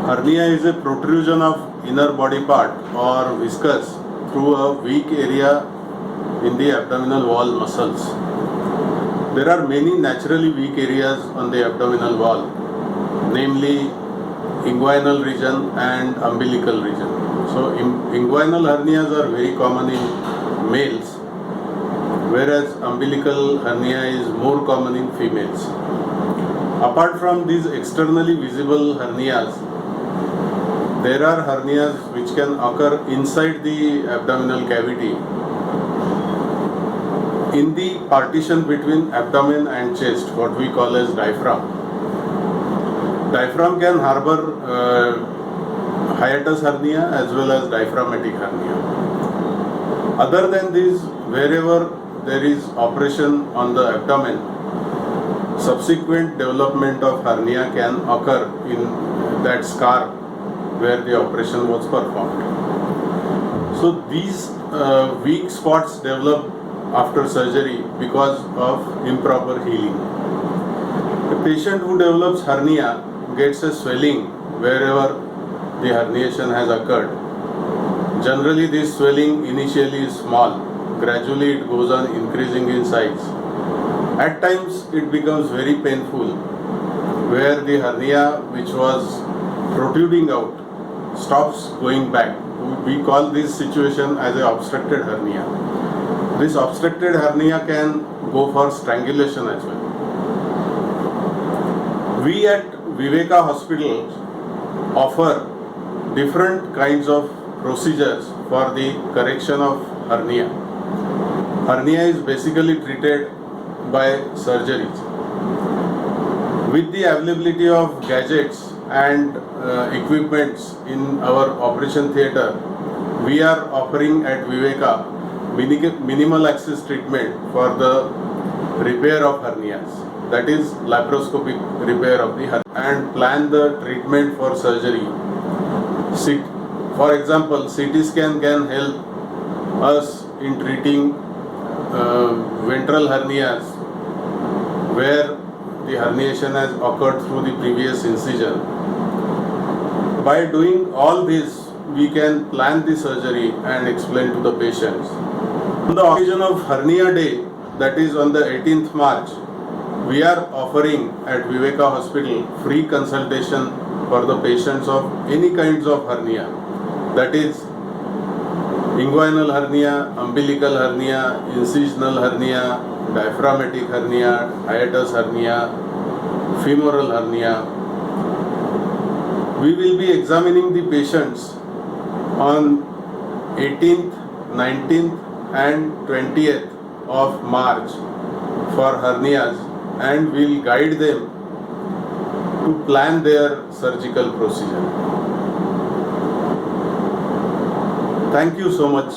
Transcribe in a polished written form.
Hernia is a protrusion of inner body part or viscous through a weak area in the abdominal wall muscles. There are many naturally weak areas on the abdominal wall, namely inguinal region and umbilical region. So inguinal hernias are very common in males, whereas umbilical hernia is more common in females. Apart from these externally visible hernias, there are hernias which can occur inside the abdominal cavity in the partition between abdomen and chest, what we call as diaphragm. Diaphragm can harbor hiatus hernia as well as diaphragmatic hernia. Other than this, wherever there is operation on the abdomen, subsequent development of hernia can occur in that scar where the operation was performed. So these weak spots develop after surgery because of improper healing. The patient who develops hernia gets a swelling wherever the herniation has occurred. Generally, this swelling initially is small. Gradually, it goes on increasing in size. At times, it becomes very painful, where the hernia which was protruding out stops going back. We call this situation as an obstructed hernia. This obstructed hernia can go for strangulation as well. We at Viveka Hospital offer different kinds of procedures for the correction of hernia. Hernia is basically treated by surgeries. With the availability of gadgets and equipments in our operation theatre, we are offering at Viveka minimal access treatment for the repair of hernias, that is laparoscopic repair of the hernia, and plan the treatment for surgery. For example, CT scan can help us in treating ventral hernias where the herniation has occurred through the previous incision. By doing all this, we can plan the surgery and explain to the patients. On the occasion of Hernia Day, that is on the 18th March, we are offering at Viveka Hospital free consultation for the patients of any kinds of hernia, that is inguinal hernia, umbilical hernia, incisional hernia, diaphragmatic hernia, hiatus hernia, femoral hernia. We will be examining the patients on 18th, 19th and 20th of March for hernias, and will guide them to plan their surgical procedure. Thank you so much.